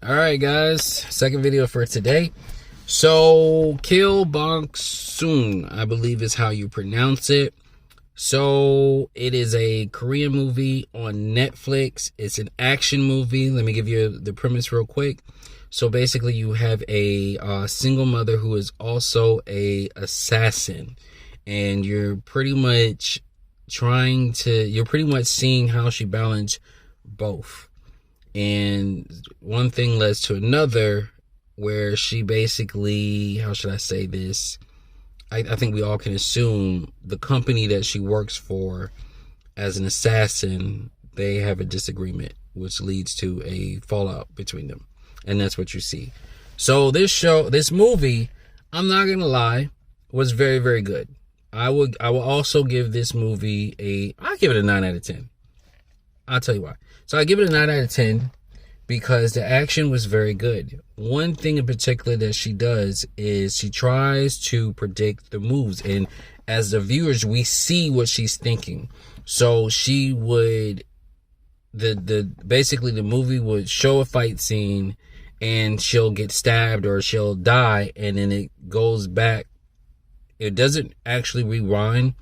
All right, guys. Second video for today. So, Kill Boksoon, I believe is how you pronounce it. So, it is a Korean movie on Netflix. It's an action movie. Let me give you the premise real quick. So, basically, you have a single mother who is also a assassin. And you're pretty much seeing how she balanced both. And one thing leads to another where she basically, how should I say this? I think we all can assume the company that she works for as an assassin, they have a disagreement, which leads to a fallout between them. And that's what you see. So this movie, I'm not going to lie, was very, very good. I will also give this movie I'll give it a 9 out of 10. I'll tell you why. So I give it a 9 out of 10 because the action was very good. One thing in particular that she does is she tries to predict the moves. And as the viewers, we see what she's thinking. So she would, basically the movie would show a fight scene and she'll get stabbed or she'll die. And then it goes back. It doesn't actually rewind,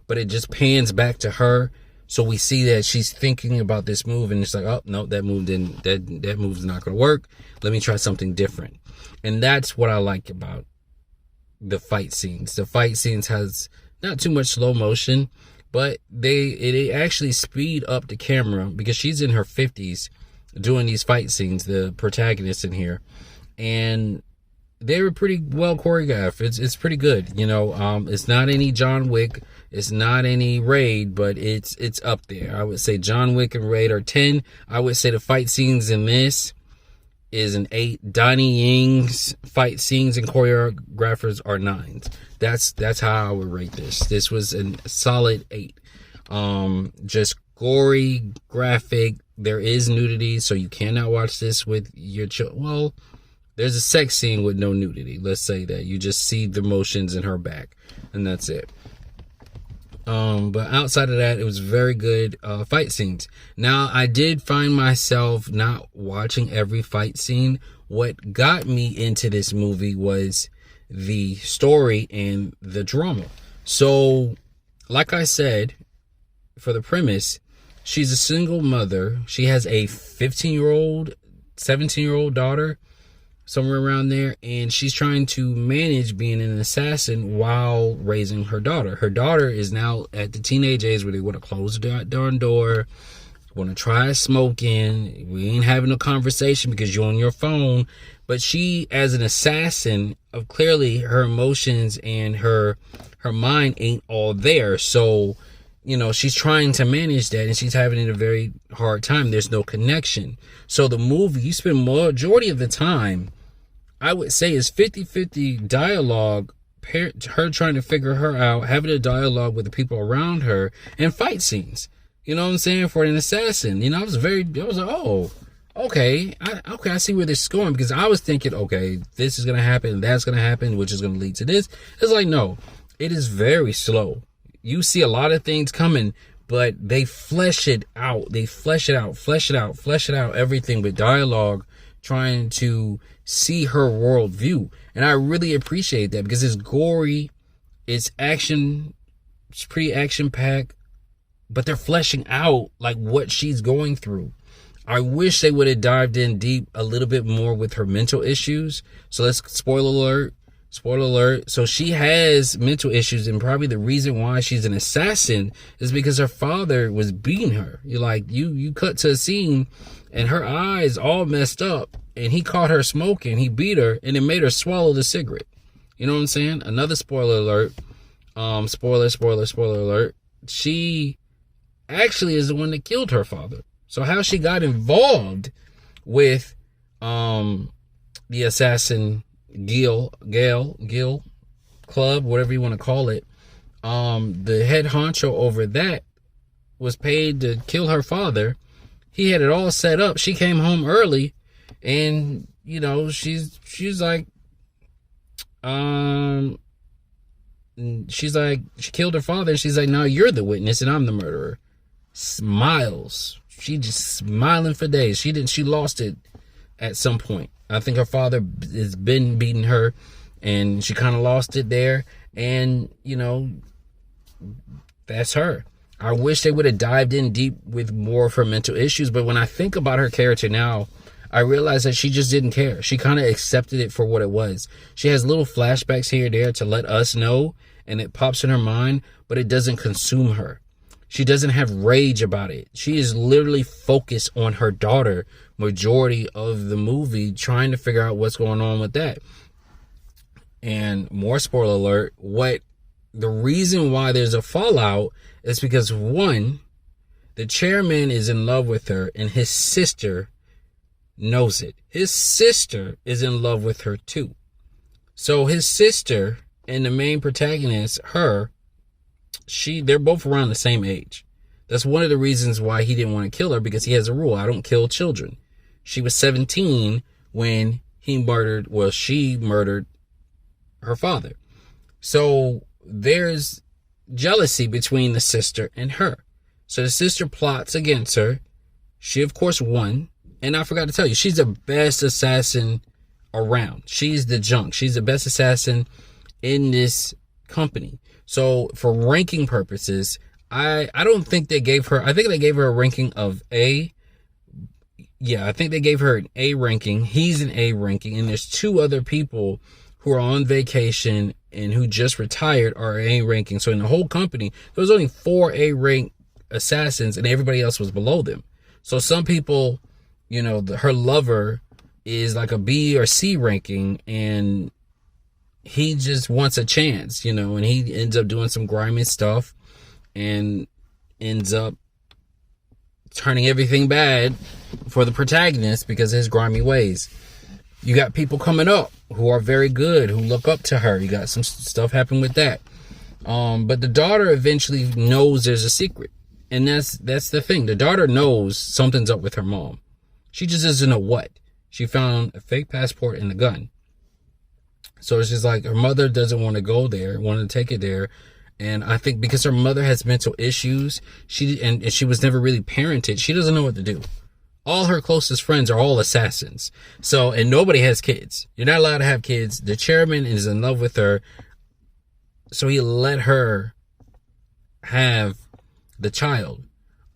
but it just pans back to her. So we see that she's thinking about this move and it's like, oh, no, that move didn't, that move's not going to work. Let me try something different. And that's what I like about the fight scenes. The fight scenes has not too much slow motion, but they actually speed up the camera because she's in her 50s doing these fight scenes, the protagonist in here. And they were pretty well choreographed. It's pretty good. You know, it's not any John Wick. It's not any Raid, but it's up there. I would say John Wick and Raid are 10. I would say the fight scenes in this is an 8. Donnie Ying's fight scenes and choreographers are 9s. That's how I would rate this. This was a solid 8. Just gory, graphic. There is nudity, so you cannot watch this with your children. Well, there's a sex scene with no nudity. Let's say that. You just see the motions in her back, and that's it. But outside of that, it was very good fight scenes. Now, I did find myself not watching every fight scene. What got me into this movie was the story and the drama. So, like I said, for the premise, she's a single mother. She has a 15-year-old, 17-year-old daughter, somewhere around there, and she's trying to manage being an assassin while raising her daughter. Her daughter is now at the teenage age where they want to close the darn door, want to try smoking. We ain't having a conversation because you're on your phone. But she, as an assassin, clearly her emotions and her mind ain't all there. So, you know, she's trying to manage that and she's having a very hard time. There's no connection. So the movie, you spend majority of the time, I would say, is 50-50 dialogue, her trying to figure her out, having a dialogue with the people around her, and fight scenes. You know what I'm saying? For an assassin. You know, I was like, oh, okay. I see where this is going, because I was thinking, okay, this is going to happen, that's going to happen, which is going to lead to this. It's like, no, it is very slow. You see a lot of things coming, but they flesh it out. They flesh it out, everything with dialogue, trying to see her worldview. And I really appreciate that because it's gory, it's action, it's pretty action-packed, but they're fleshing out like what she's going through. I wish they would have dived in deep a little bit more with her mental issues. So let's spoiler alert. So she has mental issues, and probably the reason why she's an assassin is because her father was beating her. You cut to a scene and her eyes all messed up, and he caught her smoking. He beat her, and it made her swallow the cigarette. You know what I'm saying? Another spoiler alert. Spoiler alert. She actually is the one that killed her father. So how she got involved with the assassin Gil Club, whatever you want to call it, the head honcho over that was paid to kill her father. He had it all set up. She came home early, and you know, she's like, she killed her father, and she's like, now you're the witness and I'm the murderer. Smiles. She just smiling for days. She lost it at some point. I think her father has been beating her, and she kind of lost it there. And, you know, that's her. I wish they would have dived in deep with more of her mental issues. But when I think about her character now, I realize that she just didn't care. She kind of accepted it for what it was. She has little flashbacks here and there to let us know, and it pops in her mind, but it doesn't consume her. She doesn't have rage about it. She is literally focused on her daughter majority of the movie, trying to figure out what's going on with that. And more spoiler alert, the reason why there's a fallout is because, one, the chairman is in love with her, and his sister knows it. His sister is in love with her too. So his sister and the main protagonist, they're both around the same age. That's one of the reasons why he didn't want to kill her, because he has a rule: I don't kill children. She was 17 when she murdered her father. So there's jealousy between the sister and her. So the sister plots against her. She, of course, won. And I forgot to tell you, she's the best assassin around. She's the junk. She's the best assassin in this company. So for ranking purposes, I don't think they gave her, I think they gave her a ranking of A. Yeah, I think they gave her an A ranking. He's an A ranking. And there's two other people who are on vacation and who just retired are A ranking. So in the whole company, there was only 4 A rank assassins, and everybody else was below them. So some people, you know, her lover is like a B or C ranking, and he just wants a chance, you know, and he ends up doing some grimy stuff and ends up turning everything bad for the protagonist because of his grimy ways. You got people coming up who are very good, who look up to her. You got some stuff happen with that. But the daughter eventually knows there's a secret. And that's the thing. The daughter knows something's up with her mom. She just doesn't know what. She found a fake passport and a gun. So it's just like her mother doesn't want to go there, want to take it there. And I think because her mother has mental issues, and she was never really parented, she doesn't know what to do. All her closest friends are all assassins. So, and nobody has kids. You're not allowed to have kids. The chairman is in love with her. So he let her have the child.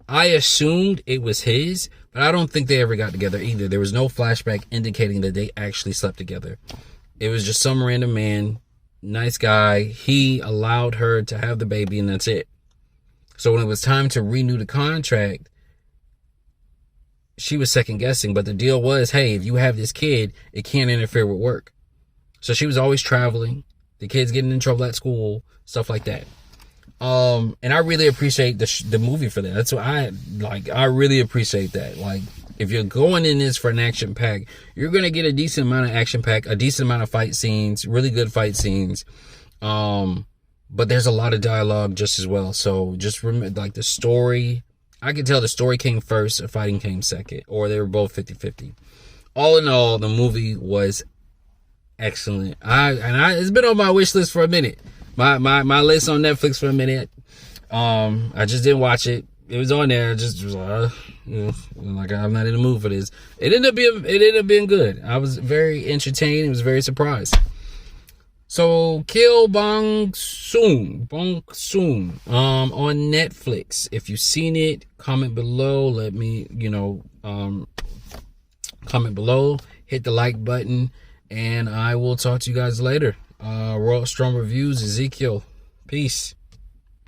I assumed it was his, but I don't think they ever got together either. There was no flashback indicating that they actually slept together. It was just some random man, nice guy. He allowed her to have the baby, and that's it. So when it was time to renew the contract, she was second guessing, but the deal was, hey, if you have this kid, it can't interfere with work. So she was always traveling, the kids getting in trouble at school, stuff like that. And I really appreciate the movie for that. That's what I really appreciate that. Like, if you're going in this for an action pack, you're going to get a decent amount of action pack, a decent amount of fight scenes, really good fight scenes. But there's a lot of dialogue just as well. So just remember, like, the story, I can tell the story came first, the fighting came second, or they were both 50-50. All in all, the movie was excellent. It's been on my wish list for a minute. My list on Netflix for a minute. I just didn't watch it. It was on there. I just was like, I'm not in the mood for this. It ended up being good. I was very entertained. I was very surprised. So Kill Boksoon on Netflix. If you've seen it, comment below. Let me, comment below. Hit the like button, and I will talk to you guys later. World Strong Reviews, Ezekiel. Peace.